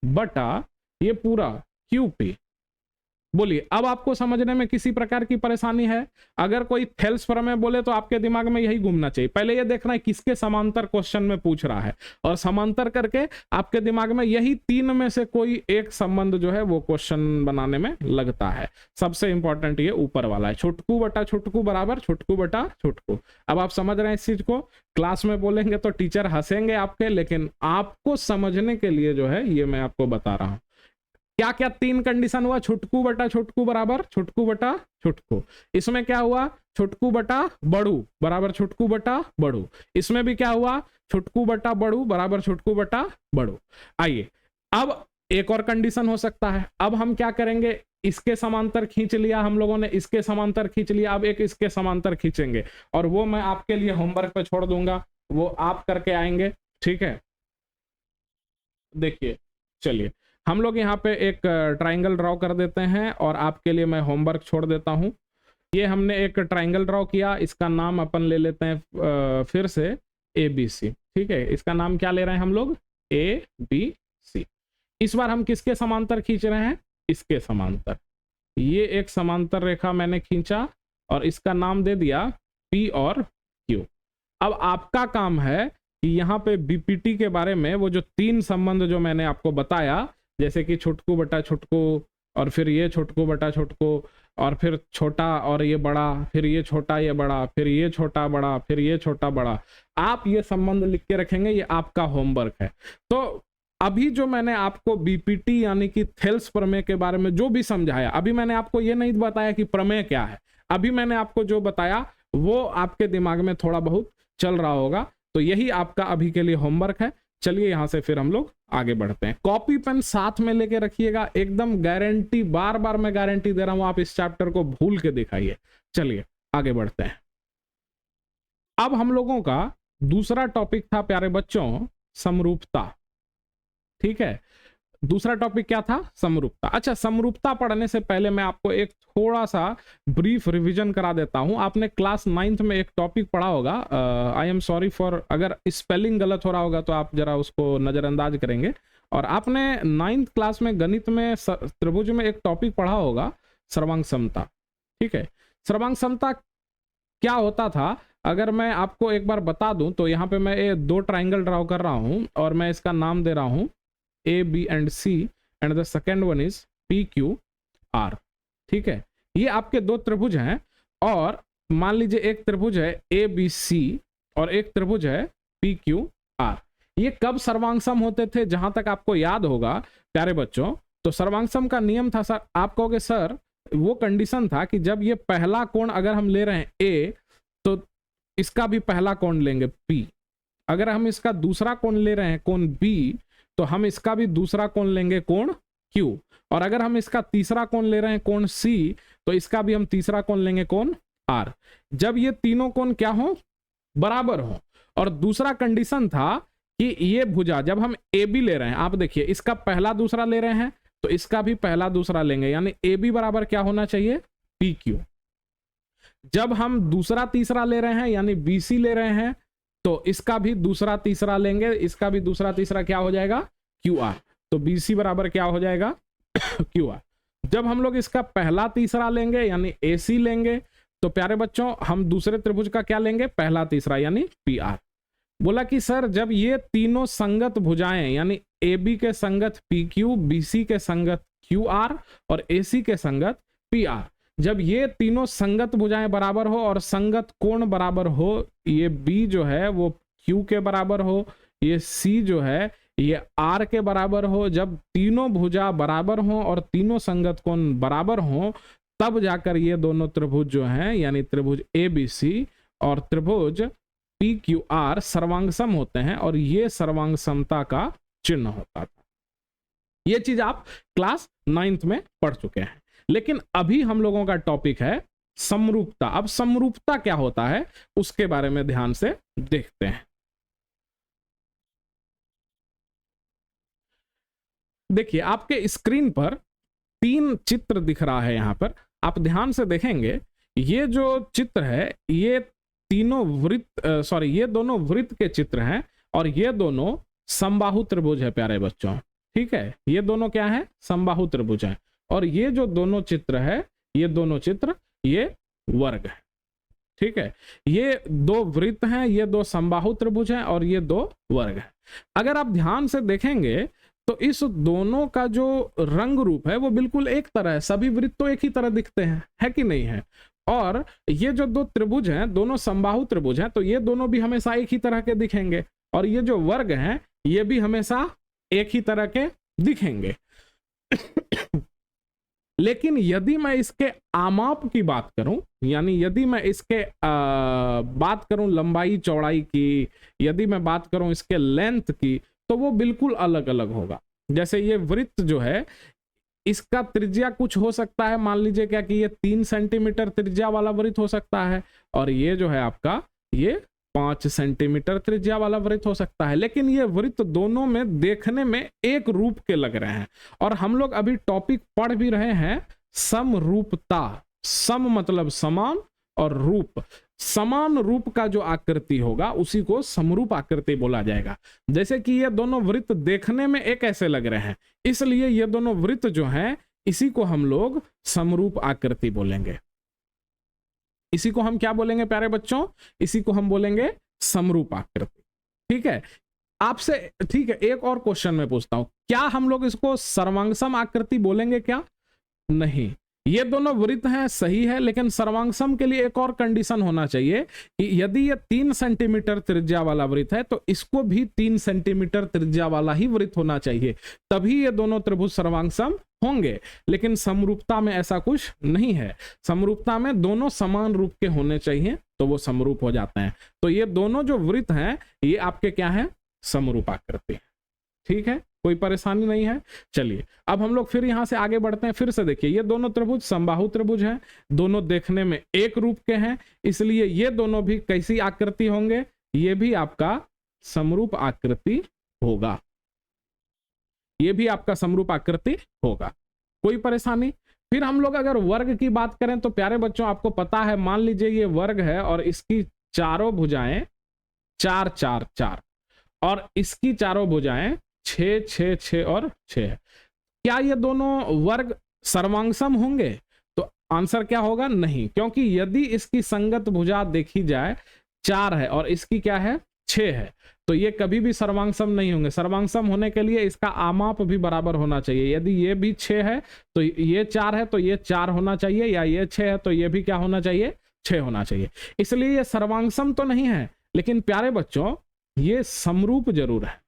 बटा ये पूरा QP। बोलिए अब आपको समझने में किसी प्रकार की परेशानी है? अगर कोई थेल्स प्रमेय बोले तो आपके दिमाग में यही घूमना चाहिए, पहले ये देखना है किसके समांतर क्वेश्चन में पूछ रहा है, और समांतर करके आपके दिमाग में यही तीन में से कोई एक संबंध जो है वो क्वेश्चन बनाने में लगता है। सबसे इंपॉर्टेंट ये ऊपर वाला है, छुटकू बटा छुटकू बराबर छुटकू बटा छुटकू। अब आप समझ रहे हैं इस चीज को, क्लास में बोलेंगे तो टीचर हंसेंगे आपके, लेकिन आपको समझने के लिए जो है ये मैं आपको बता रहा हूं। क्या क्या तीन कंडीशन हुआ, छुटकू बटा छुटकू बराबर छुटकू बटा छुटकू। इसमें क्या हुआ, छुटकू बटा बड़ू बराबर छुटकू बटा बड़ू। इसमें भी क्या हुआ, छुटकू बटा बड़ू बराबर छुटकू बटा बड़ू। आइए अब एक और कंडीशन हो सकता है। अब हम क्या करेंगे, इसके समांतर खींच लिया हम लोगों ने, इसके समांतर खींच लिया, अब एक इसके समांतर खींचेंगे, और वो मैं आपके लिए होमवर्क पे छोड़ दूंगा, वो आप करके आएंगे, ठीक है। देखिए चलिए हम लोग यहाँ पे एक ट्राइंगल ड्रॉ कर देते हैं, और आपके लिए मैं होमवर्क छोड़ देता हूँ। ये हमने एक ट्राइंगल ड्रॉ किया, इसका नाम अपन ले लेते हैं फिर से ABC, ठीक है। इसका नाम क्या ले रहे हैं हम लोग, ABC। इस बार हम किसके समांतर खींच रहे हैं, इसके समांतर। ये एक समांतर रेखा मैंने खींचा और इसका नाम दे दिया P और Q। अब आपका काम है कि यहाँ पे BPT के बारे में वो जो तीन संबंध जो मैंने आपको बताया, जैसे कि छुटकू बटा छुटकू, और फिर ये छोटको बटा छोटको, और फिर छोटा और ये बड़ा, फिर ये छोटा ये बड़ा, फिर ये छोटा बड़ा, फिर ये छोटा बड़ा। आप ये संबंध लिख के रखेंगे, ये आपका होमवर्क है। तो अभी जो मैंने आपको बीपीटी यानी कि थेल्स प्रमेय के बारे में जो भी समझाया, अभी मैंने आपको ये नहीं बताया कि प्रमेय क्या है, अभी मैंने आपको जो बताया वो आपके दिमाग में थोड़ा बहुत चल रहा होगा। तो यही आपका अभी के लिए होमवर्क है। चलिए यहां से फिर हम लोग आगे बढ़ते हैं। कॉपी पेन साथ में लेके रखिएगा, एकदम गारंटी, बार बार मैं गारंटी दे रहा हूं, आप इस चैप्टर को भूल के दिखाइए। चलिए आगे बढ़ते हैं। अब हम लोगों का दूसरा टॉपिक था प्यारे बच्चों, समरूपता। ठीक है, दूसरा टॉपिक क्या था? समरूपता। अच्छा, समरूपता पढ़ने से पहले मैं आपको एक थोड़ा सा ब्रीफ रिवीजन करा देता हूं। आपने क्लास 9th में एक टॉपिक पढ़ा होगा, आई एम सॉरी फॉर अगर स्पेलिंग गलत हो रहा होगा तो आप जरा उसको नजरअंदाज करेंगे। और आपने 9th क्लास में गणित में त्रिभुज में एक टॉपिक पढ़ा होगा, सर्वांग समता। ठीक है, सर्वांग समता क्या होता था अगर मैं आपको एक बार बता दूं तो यहाँ पे मैं ये 2 ट्राइंगल ड्रॉ कर रहा हूं और मैं इसका नाम दे रहा हूं A, B and C and the second one is P, Q, R। ठीक है, ये आपके 2 त्रिभुज हैं और मान लीजिए एक त्रिभुज है A, B, C और एक त्रिभुज है P, Q, R। ये कब सर्वांगसम होते थे? जहां तक आपको याद होगा प्यारे बच्चों, तो सर्वांगसम का नियम था सर, आप कहोगे सर वो कंडीशन था कि जब ये पहला कोण अगर हम ले रहे हैं A तो इसका भी पहला कोण लेंगे P, अगर हम इसका दूसरा कोण ले रहे हैं कोण B तो हम इसका भी दूसरा कोण लेंगे कोण Q, और अगर हम इसका तीसरा कोण ले रहे हैं कोण C तो इसका भी हम तीसरा कोण लेंगे कोण R। जब ये तीनों कोण क्या हो? बराबर हो। और दूसरा कंडीशन था कि ये भुजा जब हम AB ले रहे हैं, आप देखिए इसका पहला दूसरा ले रहे हैं तो इसका भी पहला दूसरा लेंगे, यानी AB बराबर क्या होना चाहिए? PQ। जब हम दूसरा तीसरा ले रहे हैं यानी BC ले रहे हैं तो इसका भी दूसरा तीसरा लेंगे, इसका भी दूसरा तीसरा क्या हो जाएगा? QR। तो BC बराबर क्या हो जाएगा? QR। जब हम लोग इसका पहला तीसरा लेंगे यानी AC लेंगे तो प्यारे बच्चों हम दूसरे त्रिभुज का क्या लेंगे? पहला तीसरा यानी PR। बोला कि सर जब ये तीनों संगत भुजाएं यानी AB के संगत PQ, BC के संगत QR और AC के संगत PR, जब ये तीनों संगत भुजाएं बराबर हो और संगत कोण बराबर हो, ये B जो है वो Q के बराबर हो, ये C जो है ये R के बराबर हो, जब तीनों भुजा बराबर हो और तीनों संगत कोण बराबर हो तब जाकर ये दोनों त्रिभुज जो हैं यानी त्रिभुज ABC और त्रिभुज PQR सर्वांगसम होते हैं और ये सर्वांगसमता का चिन्ह होता था। ये चीज आप क्लास 9th में पढ़ चुके हैं। लेकिन अभी हम लोगों का टॉपिक है समरूपता। अब समरूपता क्या होता है उसके बारे में ध्यान से देखते हैं। देखिए आपके स्क्रीन पर 3 चित्र दिख रहा है, यहां पर आप ध्यान से देखेंगे ये जो चित्र है ये तीनों ये दोनों वृत्त के चित्र हैं और ये दोनों समबाहु त्रिभुज है प्यारे बच्चों। ठीक है, ये दोनों क्या है? समबाहु त्रिभुज है। और ये जो दोनों चित्र है ये दोनों चित्र ये वर्ग है। ठीक है, ये 2 वृत्त हैं, ये 2 समबाहु त्रिभुज हैं और ये 2 वर्ग है। अगर आप ध्यान से देखेंगे तो इस दोनों का जो रंग रूप है वो बिल्कुल एक तरह है, सभी वृत्त तो एक ही तरह दिखते हैं, है कि नहीं है? और ये जो 2 त्रिभुज हैं दोनों समबाहु त्रिभुज हैं तो ये दोनों भी हमेशा एक ही तरह के दिखेंगे और ये जो वर्ग हैं ये भी हमेशा एक ही तरह के दिखेंगे। लेकिन यदि मैं इसके आमाप की बात करूं यानी यदि मैं इसके बात करूं लंबाई चौड़ाई की, यदि मैं बात करूं इसके लेंथ की, तो वो बिल्कुल अलग अलग होगा। जैसे ये वृत्त जो है इसका त्रिज्या कुछ हो सकता है, मान लीजिए क्या कि ये 3 सेंटीमीटर त्रिज्या वाला वृत्त हो सकता है और ये जो है आपका ये 5 सेंटीमीटर त्रिज्या वाला वृत्त हो सकता है। लेकिन ये वृत्त दोनों में देखने में एक रूप के लग रहे हैं और हम लोग अभी टॉपिक पढ़ भी रहे हैं समरूपता। सम मतलब समान और रूप, समान रूप का जो आकृति होगा उसी को समरूप आकृति बोला जाएगा। जैसे कि ये दोनों वृत्त देखने में एक ऐसे लग रहे हैं इसलिए ये दोनों वृत्त जो हैं इसी को हम लोग समरूप आकृति बोलेंगे। इसी को हम क्या बोलेंगे प्यारे बच्चों? इसी को हम बोलेंगे समरूप आकृति। ठीक है, आपसे ठीक है एक और क्वेश्चन मैं पूछता हूं, क्या हम लोग इसको सर्वांगसम आकृति बोलेंगे क्या? नहीं। ये दोनों वृत्त हैं, सही है, लेकिन सर्वांगसम के लिए एक और कंडीशन होना चाहिए कि यदि ये 3 सेंटीमीटर त्रिज्या वाला वृत्त है तो इसको भी 3 सेंटीमीटर त्रिज्या वाला ही वृत्त होना चाहिए, तभी ये दोनों त्रिभुज सर्वांगसम होंगे। लेकिन समरूपता में ऐसा कुछ नहीं है। समरूपता में दोनों समान रूप के होने चाहिए तो वो समरूप हो जाते हैं। तो ये दोनों जो वृत्त हैं ये आपके क्या है, समरूप आकृति। ठीक है, कोई परेशानी नहीं है। चलिए अब हम लोग फिर यहां से आगे बढ़ते हैं। फिर से देखिए, ये दोनों त्रिभुज समबाहु त्रिभुज हैं, दोनों देखने में एक रूप के हैं, इसलिए ये दोनों भी कैसी आकृति होंगे, ये भी आपका समरूप आकृति होगा, ये भी आपका समरूप आकृति होगा। कोई परेशानी? फिर हम लोग अगर वर्ग की बात करें तो प्यारे बच्चों आपको पता है, मान लीजिए ये वर्ग है और इसकी चारों भुजाएं 4 4 4 और इसकी चारों भुजाएं 6 6 6 और 6 है। क्या ये दोनों वर्ग सर्वांगसम होंगे? तो आंसर क्या होगा, नहीं, क्योंकि यदि इसकी संगत भुजा देखी जाए 4 है और इसकी क्या है 6 है, तो ये कभी भी सर्वांगसम नहीं होंगे। सर्वांगसम होने के लिए इसका आमाप भी बराबर होना चाहिए। यदि ये भी 6 है तो ये 4 है तो ये 4 होना चाहिए, या ये 6 है तो ये भी क्या होना चाहिए, 6 होना चाहिए। इसलिए ये सर्वांगसम तो नहीं है, लेकिन प्यारे बच्चों ये समरूप जरूर है,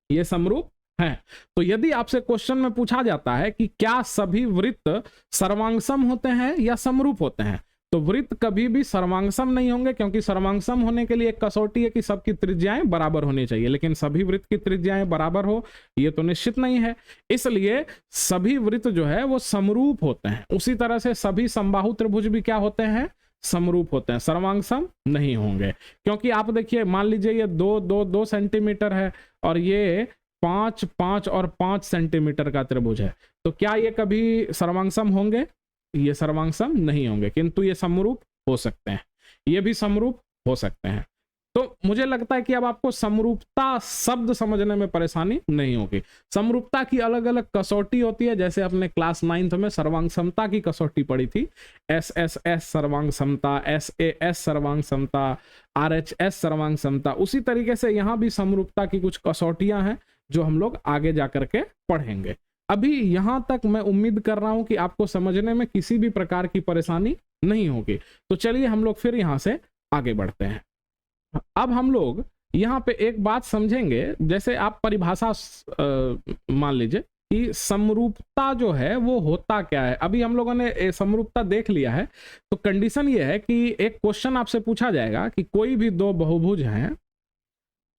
ये समरूप है। तो यदि आपसे क्वेश्चन में पूछा जाता है कि क्या सभी वृत्त सर्वांगसम होते हैं या समरूप होते हैं, तो वृत्त कभी भी सर्वांगसम नहीं होंगे, क्योंकि सर्वांगसम होने के लिए एक कसौटी है कि सबकी त्रिज्याएं बराबर होनी चाहिए, लेकिन सभी वृत्त की त्रिज्याएं बराबर हो ये तो निश्चित नहीं है। इसलिए सभी वृत्त जो है वो समरूप होते हैं। उसी तरह से सभी समबाहु त्रिभुज भी क्या होते हैं, समरूप होते हैं, सर्वांगसम नहीं होंगे। क्योंकि आप देखिए, मान लीजिए ये 2 सेंटीमीटर है और ये 5 5 और 5 सेंटीमीटर का त्रिभुज है, तो क्या ये कभी सर्वांगसम होंगे? ये सर्वांगसम नहीं होंगे, किंतु ये समरूप हो सकते हैं, ये भी समरूप हो सकते हैं। तो मुझे लगता है कि अब आपको समरूपता शब्द समझने में परेशानी नहीं होगी। समरूपता की अलग अलग कसौटी होती है, जैसे अपने क्लास 9th में सर्वांग समता की कसौटी पढ़ी थी, SSS सर्वांग समता, SAS सर्वांग समता, RHS सर्वांग समता। उसी तरीके से यहाँ भी समरूपता की कुछ कसौटियां हैं जो हम लोग आगे जाकर के पढ़ेंगे। अभी यहां तक मैं उम्मीद कर रहा हूं कि आपको समझने में किसी भी प्रकार की परेशानी नहीं होगी। तो चलिए हम लोग फिर यहां से आगे बढ़ते हैं। अब हम लोग यहाँ पे एक बात समझेंगे, जैसे आप परिभाषा मान लीजिए कि समरूपता जो है वो होता क्या है। अभी हम लोगों ने समरूपता देख लिया है, तो कंडीशन ये है कि एक क्वेश्चन आपसे पूछा जाएगा कि कोई भी दो बहुभुज हैं,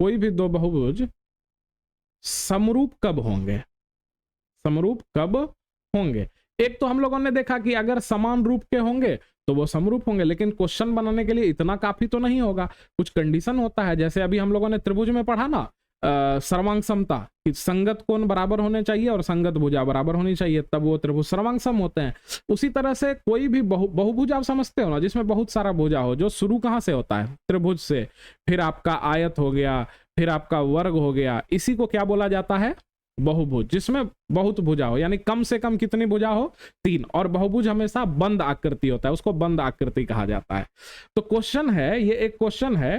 कोई भी दो बहुभुज समरूप कब होंगे, समरूप कब होंगे। एक तो हम लोगों ने देखा कि अगर समान रूप के होंगे तो वो समरूप होंगे, लेकिन क्वेश्चन बनाने के लिए इतना काफी तो नहीं होगा, कुछ कंडीशन होता है। जैसे अभी हम लोगों ने त्रिभुज में पढ़ा ना, सर्वांग समता कि संगत कोण बराबर होने चाहिए और संगत भुजा बराबर होनी चाहिए, तब वो त्रिभुज सर्वांगसम होते हैं। उसी तरह से कोई भी बहुभुज आप समझते हो ना, जिसमें बहुत सारा भुजा हो, जो शुरू कहाँ से होता है, त्रिभुज से, फिर आपका आयत हो गया, फिर आपका वर्ग हो गया, इसी को क्या बोला जाता है, बहुभुज। जिसमें बहुत भुजा हो, यानी कम से कम कितनी भुजा हो, 3, और बहुभुज हमेशा बंद आकृति होता है, उसको बंद आकृति कहा जाता है। तो क्वेश्चन है, ये एक क्वेश्चन है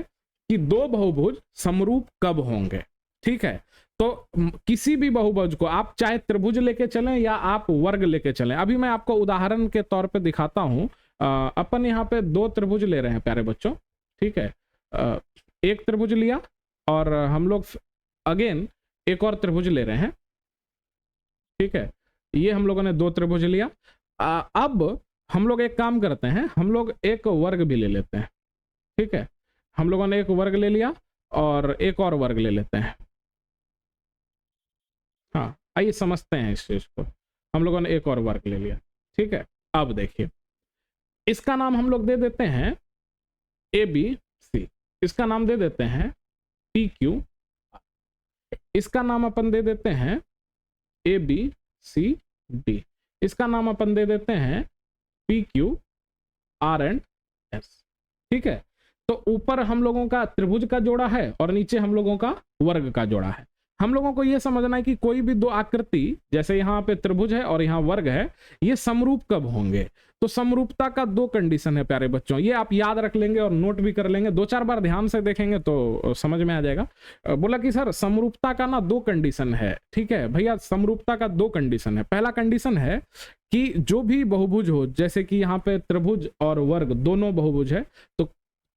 कि दो बहुभुज समरूप कब होंगे। ठीक है, तो किसी भी बहुभुज को आप चाहे त्रिभुज लेके चलें या आप वर्ग लेके चलें। अभी मैं आपको उदाहरण के तौर पे दिखाता हूं। अपन यहाँ पे 2 त्रिभुज ले रहे हैं प्यारे बच्चों। ठीक है, एक त्रिभुज लिया और हम लोग अगेन एक और त्रिभुज ले रहे हैं। ठीक है, ये हम लोगों ने 2 त्रिभुज लिया। अब हम लोग एक काम करते हैं, हम लोग एक वर्ग भी ले लेते हैं। ठीक है, हम लोगों ने एक वर्ग ले लिया और एक और वर्ग ले लेते हैं। हाँ, आइए समझते हैं इस चीज को। हम लोगों ने एक और वर्ग ले लिया। ठीक है, अब देखिए, इसका नाम हम लोग दे देते हैं ABC, इसका नाम दे देते हैं PQ, इसका नाम अपन दे देते हैं ABCD, इसका नाम अपन दे देते हैं PQR एंड S। ठीक है, तो ऊपर हम लोगों का त्रिभुज का जोड़ा है और नीचे हम लोगों का वर्ग का जोड़ा है। हम लोगों को यह समझना है कि कोई भी दो आकृति, जैसे यहाँ पे त्रिभुज है और यहाँ वर्ग है, ये समरूप कब होंगे। तो समरूपता का 2 कंडीशन है प्यारे बच्चों, ये आप याद रख लेंगे और नोट भी कर लेंगे, 2-4 बार ध्यान से देखेंगे तो समझ में आ जाएगा। बोला कि सर समरूपता का ना 2 कंडीशन है। ठीक है भैया, समरूपता का 2 कंडीशन है। पहला कंडीशन है कि जो भी बहुभुज हो, जैसे कि यहाँ पे त्रिभुज और वर्ग दोनों बहुभुज है, तो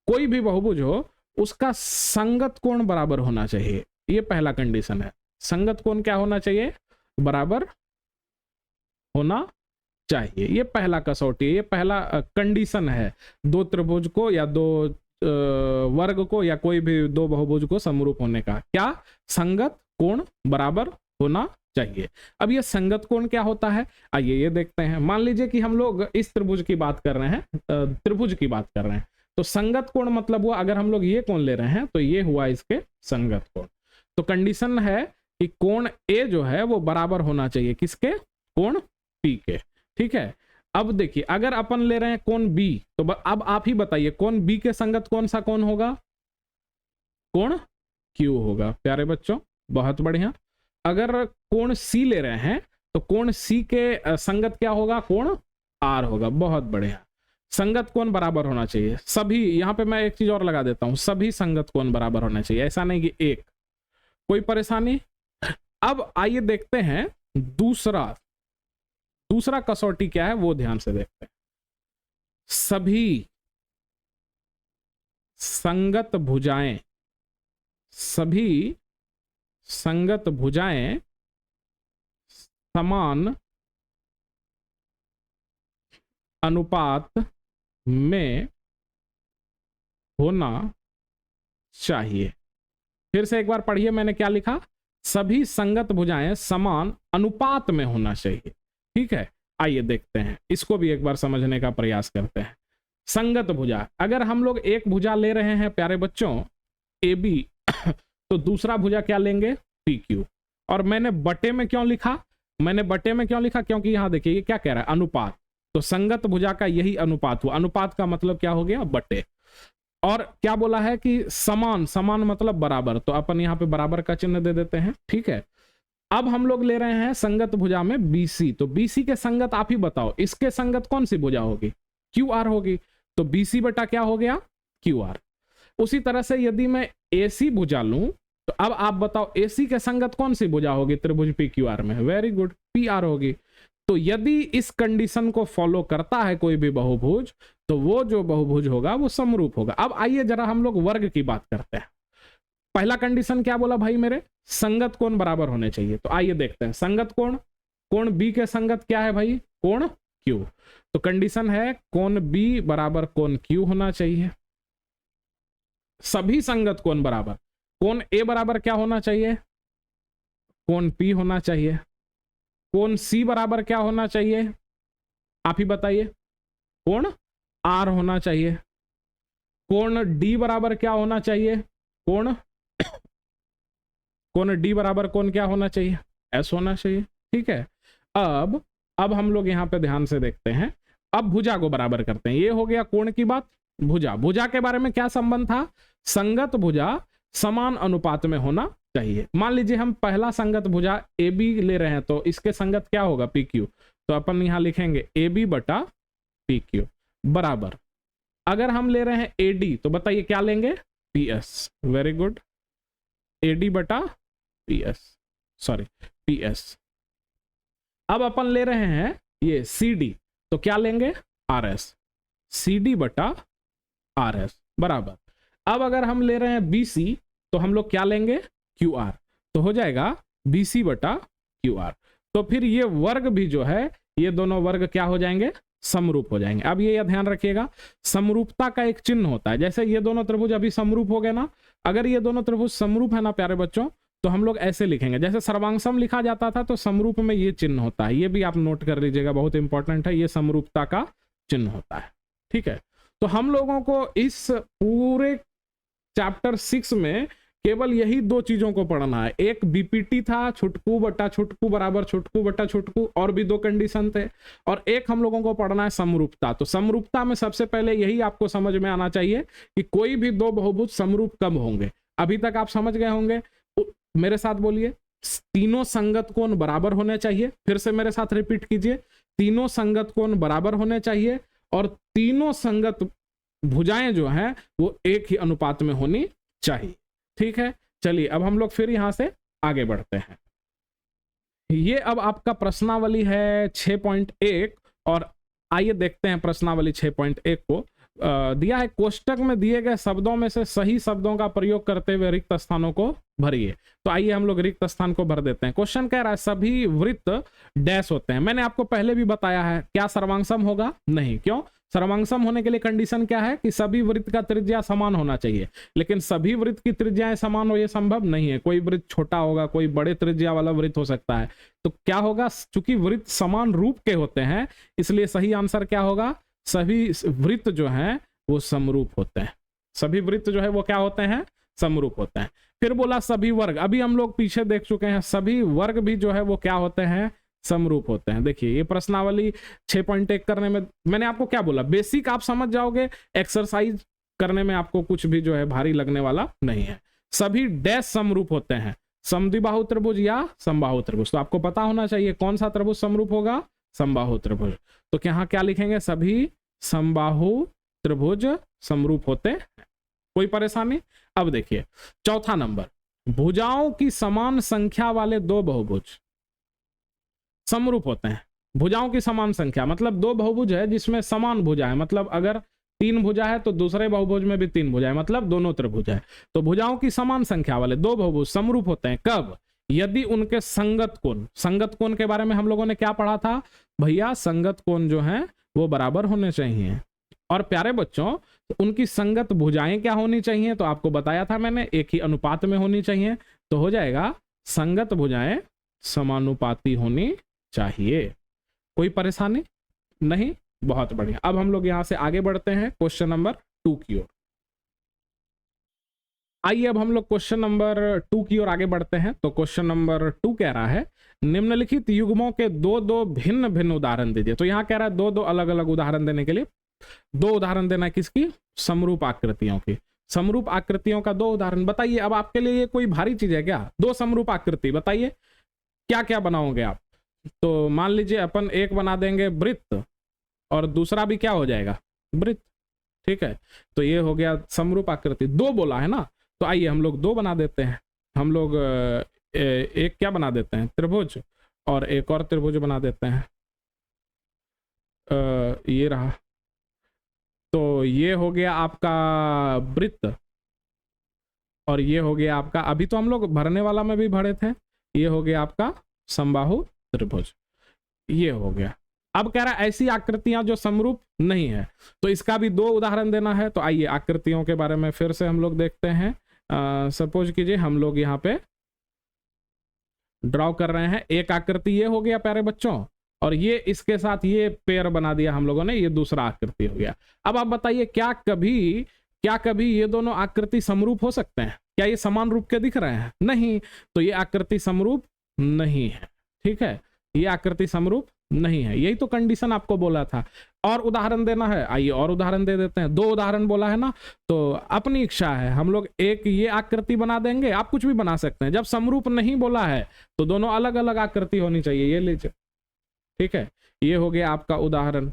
कोई भी बहुभुज हो उसका संगत कोण बराबर होना चाहिए। ये पहला कंडीशन है, संगत कोण क्या होना चाहिए, बराबर होना चाहिए। ये पहला कसौटी, ये पहला कंडीशन है दो त्रिभुज को या दो वर्ग को या कोई भी दो बहुभुज को समरूप होने का, क्या, संगत कोण बराबर होना चाहिए। अब ये संगत कोण क्या होता है, आइए ये देखते हैं। मान लीजिए कि हम लोग इस त्रिभुज की बात कर रहे हैं, त्रिभुज की बात कर रहे हैं, तो संगत कोण मतलब हुआ, अगर हम लोग ये कोण ले रहे हैं तो ये हुआ इसके संगत कोण। तो कंडीशन है कि कोण ए जो है वो बराबर होना चाहिए किसके, कोण पी के। ठीक है, अब देखिए अगर अपन ले रहे हैं कोण बी, तो अब आप ही बताइए कोण बी के संगत कौन सा कोण होगा, कोण क्यू होगा। प्यारे बच्चों बहुत बढ़िया। अगर कोण सी ले रहे हैं तो कोण सी के संगत क्या होगा, कोण आर होगा। बहुत बढ़िया, संगत कोण बराबर होना चाहिए सभी। यहां पे मैं एक चीज और लगा देता हूं, सभी संगत कोण बराबर होना चाहिए, ऐसा नहीं कि एक। कोई परेशानी। अब आइए देखते हैं दूसरा कसौटी क्या है वो ध्यान से देखते हैं। सभी संगत भुजाएं, सभी संगत भुजाएं समान अनुपात में होना चाहिए। फिर से एक बार पढ़िए, मैंने क्या लिखा, सभी संगत भुजाएं समान अनुपात में होना चाहिए। ठीक है, आइए देखते हैं, इसको भी एक बार समझने का प्रयास करते हैं। संगत भुजा, अगर हम लोग एक भुजा ले रहे हैं प्यारे बच्चों ए बी, तो दूसरा भुजा क्या लेंगे, पी क्यू। और मैंने बटे में क्यों लिखा, क्योंकि यहां देखिए ये क्या कह रहा है, अनुपात। तो संगत भुजा का यही अनुपात हुआ। अनुपात का मतलब क्या हो गया, बटे। और क्या बोला है कि समान, समान मतलब बराबर, तो अपन यहां पे बराबर का चिन्ह दे देते हैं। ठीक है, अब हम लोग ले रहे हैं संगत भुजा में बीसी, तो बीसी के संगत आप ही बताओ, इसके संगत कौन सी भुजा होगी, क्यू आर होगी। तो बीसी बटा क्या हो गया, क्यू आर। उसी तरह से यदि मैं एसी भुजा लूं, तो अब आप बताओ एसी के संगत कौन सी भुजा होगी त्रिभुज पी क्यू आर में, वेरी गुड, पी आर होगी। तो यदि इस कंडीशन को फॉलो करता है कोई भी बहुभुज, तो वो जो बहुभुज होगा वो समरूप होगा। अब आइए जरा हम लोग वर्ग की बात करते हैं। पहला कंडीशन क्या बोला भाई मेरे, संगत कोण बराबर होने चाहिए। तो आइए देखते हैं संगत कोण, कोण बी के संगत क्या है भाई, कोण क्यू। तो कंडीशन है कोण बी बराबर कोण क्यू होना चाहिए। सभी संगत कोण बराबर, कोण ए बराबर क्या होना चाहिए, कोण पी होना चाहिए। कोण सी बराबर क्या होना चाहिए, आप ही बताइए, कोण आर होना चाहिए। कोण डी बराबर क्या होना चाहिए, कोण डी बराबर कोण क्या होना चाहिए, एस होना चाहिए। ठीक है, अब हम लोग यहां पे ध्यान से देखते हैं। अब भुजा को बराबर करते हैं। ये हो गया कोण की बात। भुजा के बारे में क्या संबंध था, संगत भुजा समान अनुपात में होना चाहिए। मान लीजिए हम पहला संगत भुजा ए बी ले रहे हैं, तो इसके संगत क्या होगा, पी क्यू। तो अपन यहां लिखेंगे ए बी बटा पी क्यू बराबर, अगर हम ले रहे हैं ए डी तो बताइए क्या लेंगे, P S. Very good, A D बटा P S, sorry P S. अब अपन ले रहे हैं ये सी डी, तो क्या लेंगे, आर एस, सी डी बटा आर एस बराबर। अब अगर हम ले रहे हैं बीसी, तो हम लोग क्या लेंगे, क्यू आर, तो हो जाएगा बीसी बटा क्यू आर। तो फिर ये वर्ग भी जो है, ये दोनों वर्ग क्या हो जाएंगे, समरूप हो जाएंगे। अब ये ध्यान रखिएगा, समरूपता का एक चिन्ह होता है। जैसे ये दोनों त्रिभुज अभी समरूप हो गए ना, अगर ये दोनों त्रिभुज समरूप है ना प्यारे बच्चों, तो हम लोग ऐसे लिखेंगे, जैसे सर्वांगसम लिखा जाता था, तो समरूप में ये चिन्ह होता है। ये भी आप नोट कर लीजिएगा, बहुत इंपॉर्टेंट है, ये समरूपता का चिन्ह होता है। ठीक है, तो हम लोगों को इस पूरे चैप्टर 6 में केवल यही दो चीजों को पढ़ना है। एक बीपीटी था, छुटकू बटा छुटकू बराबर छुटकू बटा छुटकू, और भी दो कंडीशन थे। और एक हम लोगों को पढ़ना है समरूपता। तो समरूपता में सबसे पहले यही आपको समझ में आना चाहिए कि कोई भी दो बहुभुज समरूप कब होंगे। अभी तक आप समझ गए होंगे, मेरे साथ बोलिए, तीनों संगत कोण बराबर होने चाहिए। फिर से मेरे साथ रिपीट कीजिए, तीनों संगत कोण बराबर होने चाहिए, और तीनों संगत भुजाएं जो हैं वो एक ही अनुपात में होनी चाहिए। ठीक है, चलिए अब हम लोग फिर यहां से आगे बढ़ते हैं। ये अब आपका प्रश्नावली है 6.1 और आइए देखते हैं प्रश्नावली 6.1 को। दिया है कोष्टक में दिए गए शब्दों में से सही शब्दों का प्रयोग करते हुए रिक्त स्थानों को भरिए। तो आइए हम लोग रिक्त स्थान को भर देते हैं। क्वेश्चन कह रहा है सभी वृत्त डैश होते हैं। मैंने आपको पहले भी बताया है, क्या सर्वांगसम होगा? नहीं। क्यों? सर्वांगसम होने के लिए कंडीशन क्या है कि सभी वृत्त का त्रिज्या समान होना चाहिए, लेकिन सभी वृत्त की त्रिज्याएं समान हो ये संभव नहीं है। कोई वृत्त छोटा होगा, कोई बड़े त्रिज्या वाला वृत्त हो सकता है। तो क्या होगा, चूंकि वृत्त समान रूप के होते हैं इसलिए सही आंसर क्या होगा, सभी वृत्त जो हैं वो समरूप होते हैं। सभी वृत्त जो है वो क्या होते हैं, समरूप होते हैं। फिर बोला सभी वर्ग, अभी हम लोग पीछे देख चुके हैं, सभी वर्ग भी जो है वो क्या होते हैं, समरूप होते हैं। देखिए ये प्रश्नावली 6.1 करने में मैंने आपको क्या बोला, बेसिक आप समझ जाओगे, एक्सरसाइज करने में आपको कुछ भी जो है भारी लगने वाला नहीं है। सभी डैश समरूप होते हैं, समद्विबाहु त्रिभुज या समबाहु त्रिभुज। तो आपको पता होना चाहिए कौन सा त्रिभुज समरूप होगा, समबाहु त्रिभुज। तो यहाँ क्या लिखेंगे, सभी समबाहु त्रिभुज समरूप होते हैं। कोई परेशानी? अब देखिए चौथा नंबर, भुजाओं की समान संख्या वाले दो बहुभुज समरूप होते हैं। भुजाओं की समान संख्या मतलब दो बहुभुज है जिसमें समान भुजा है, मतलब अगर 3 भुजा है तो दूसरे बहुभुज में भी 3 भुजा है, मतलब दोनों त्रिभुज है। तो भुजाओं की समान संख्या वाले दो बहुभुज समरूप होते हैं कब, यदि उनके संगत कोण, संगत कोण के बारे में हम लोगों ने क्या पढ़ा था भैया, संगत कोण जो है वो बराबर होने चाहिए। और प्यारे बच्चों उनकी संगत भुजाएं क्या होनी चाहिए, तो आपको बताया था मैंने, एक ही अनुपात में होनी चाहिए। तो हो जाएगा संगत भुजाएं समानुपाती होनी चाहिए। कोई परेशानी नहीं? बहुत बढ़िया। अब हम लोग यहां से आगे बढ़ते हैं क्वेश्चन नंबर 2 की ओर। आइए अब हम लोग क्वेश्चन नंबर 2 की ओर आगे बढ़ते हैं। तो क्वेश्चन नंबर 2 कह रहा है निम्नलिखित युग्मों के दो दो भिन्न भिन्न उदाहरण दीजिए। तो यहां कह रहा है दो दो अलग अलग उदाहरण देने के लिए, दो उदाहरण देना है किसकी, समरूप आकृतियों की। समरूप आकृतियों का दो उदाहरण बताइए। अब आपके लिए ये कोई भारी चीज है क्या, दो समरूप आकृति बताइए क्या क्या बनाओगे आप। तो मान लीजिए अपन एक बना देंगे वृत्त और दूसरा भी क्या हो जाएगा, वृत्त। ठीक है, तो ये हो गया समरूप आकृति। दो बोला है ना, तो आइए हम लोग दो बना देते हैं। हम लोग एक क्या बना देते हैं, त्रिभुज, और एक और त्रिभुज बना देते हैं। ये रहा, तो ये हो गया आपका वृत्त और ये हो गया आपका, अभी तो हम लोग भरने वाला में भी भरे थे, ये हो गया आपका समबाहु त्रिभुज। ये हो गया। अब कह रहा है ऐसी आकृतियां जो समरूप नहीं है, तो इसका भी दो उदाहरण देना है। तो आइए आकृतियों के बारे में फिर से हम लोग देखते हैं। सपोज कीजिए हम लोग यहाँ पे ड्रॉ कर रहे हैं, एक आकृति ये हो गया प्यारे बच्चों, और ये इसके साथ ये पेयर बना दिया हम लोगों ने, ये दूसरा आकृति हो गया। अब आप बताइए क्या कभी ये दोनों आकृति समरूप हो सकते हैं? क्या ये समान रूप के दिख रहे हैं? नहीं, तो ये आकृति समरूप नहीं है। ठीक है, ये आकृति समरूप नहीं है, यही तो कंडीशन आपको बोला था। और उदाहरण देना है, आइए और उदाहरण दे देते हैं। दो उदाहरण बोला है ना, तो अपनी इच्छा है, हम लोग एक ये आकृति बना देंगे, आप कुछ भी बना सकते हैं। जब समरूप नहीं बोला है तो दोनों अलग अलग आकृति होनी चाहिए। ये लीजिए, ठीक है, ये हो गया आपका उदाहरण,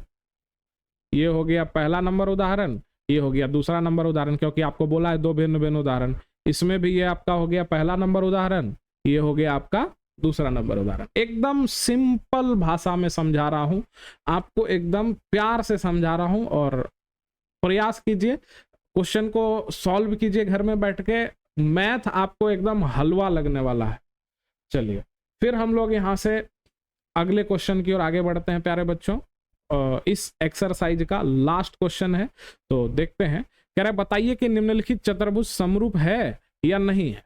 ये हो गया पहला नंबर उदाहरण, ये हो गया दूसरा नंबर उदाहरण, क्योंकि आपको बोला है दो भिन्न भिन्न उदाहरण। इसमें भी ये आपका हो गया पहला नंबर उदाहरण, ये हो गया आपका दूसरा नंबर उदाहरण। एकदम सिंपल भाषा में समझा रहा हूं आपको, एकदम प्यार से समझा रहा हूं, और प्रयास कीजिए, क्वेश्चन को सॉल्व कीजिए घर में बैठ के। मैथ आपको एकदम हलवा लगने वाला है। चलिए फिर हम लोग यहां से अगले क्वेश्चन की ओर आगे बढ़ते हैं प्यारे बच्चों। इस एक्सरसाइज का लास्ट क्वेश्चन है, तो देखते हैं। कह रहे बताइए कि निम्नलिखित चतुर्भुज समरूप है या नहीं है।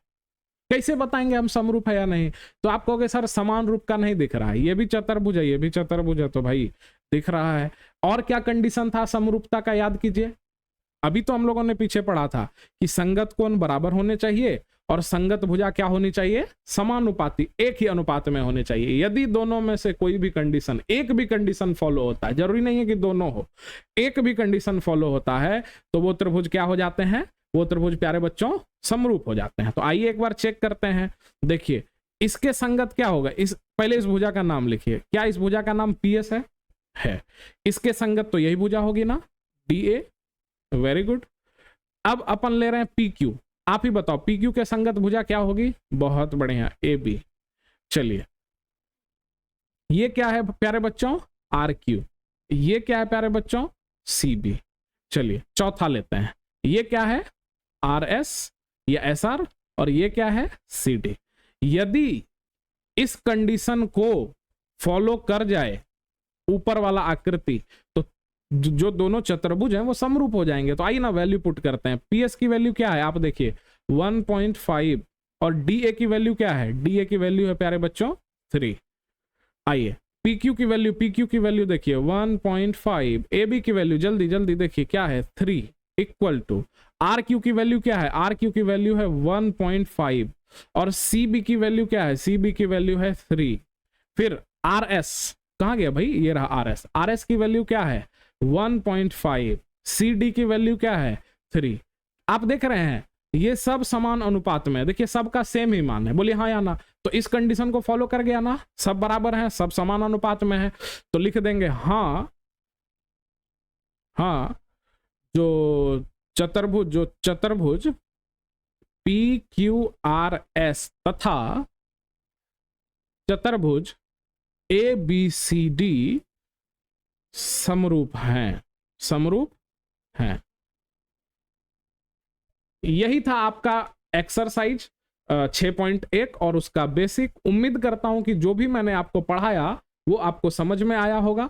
कैसे बताएंगे हम समरूप है या नहीं? तो आप कहोगे सर समान रूप का नहीं दिख रहा है, ये भी चतुर्भुज है, ये भी चतुर्भुज है, तो भाई दिख रहा है। और क्या कंडीशन था समरूपता का, याद कीजिए। अभी तो हम लोगों ने पीछे पढ़ा था कि संगत कोण बराबर होने चाहिए और संगत भुजा क्या होनी चाहिए, समानुपाती, एक ही अनुपात में होने चाहिए। यदि दोनों में से कोई भी कंडीशन, एक भी कंडीशन फॉलो होता है, जरूरी नहीं है कि दोनों हो, एक भी कंडीशन फॉलो होता है तो वो त्रिभुज क्या हो जाते हैं, वो त्रिभुज प्यारे बच्चों समरूप हो जाते हैं। तो आइए एक बार चेक करते हैं। देखिए इसके संगत क्या होगा, पहले इस भुजा का नाम लिखिए। क्या इस भुजा का नाम PS है? इसके संगत तो यही भुजा होगी ना, DA। Very good. अब अपन ले रहे हैं PQ। आप ही बताओ PQ के संगत भुजा क्या होगी? बहुत बढ़िया, AB। चलिए ये क्या है प्यारे बच्चों, आर क्यू। ये क्या है प्यारे बच्चों, सी बी। चलिए चौथा लेते हैं, ये क्या है, आर एस या एस आर, और ये क्या है, सी डी। यदि इस कंडीशन को फॉलो कर जाए ऊपर वाला आकृति, तो जो दोनों चतुर्भुज हैं वो समरूप हो जाएंगे। तो आइए ना वैल्यू पुट करते हैं। पी एस की वैल्यू क्या है, आप देखिए 1.5, और डी ए की वैल्यू क्या है, डी ए की वैल्यू है प्यारे बच्चों 3। आइए पी क्यू की वैल्यू, पी क्यू की वैल्यू देखिए 1.5, ए बी की वैल्यू जल्दी जल्दी देखिए क्या है 3, इक्वल टू आर क्यू की वैल्यू क्या है, आर क्यू की वैल्यू है 1.5, और सी बी की वैल्यू क्या है, सी बी की वैल्यू है 3। फिर आर एस कहां गया भाई, ये रहा आर एस, आर एस की वैल्यू क्या है 1.5, सी डी की वैल्यू क्या है 3। आप देख रहे हैं ये सब समान अनुपात में, देखिए सबका सेम ही मान है, बोलिए हाँ या ना। तो इस कंडीशन को फॉलो कर गया ना, सब बराबर हैं, सब समान अनुपात में है, तो लिख देंगे हाँ, हाँ जो चतुर्भुज पी क्यू आर एस तथा चतुर्भुज ए बी सी डी समरूप हैं, समरूप हैं। यही था आपका एक्सरसाइज 6.1 और उसका बेसिक। उम्मीद करता हूं कि जो भी मैंने आपको पढ़ाया वो आपको समझ में आया होगा,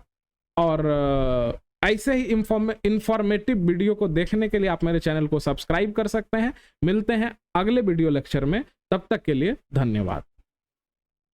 और ऐसे ही इंफॉर्मेटिव वीडियो को देखने के लिए आप मेरे चैनल को सब्सक्राइब कर सकते हैं। मिलते हैं अगले वीडियो लेक्चर में, तब तक के लिए धन्यवाद।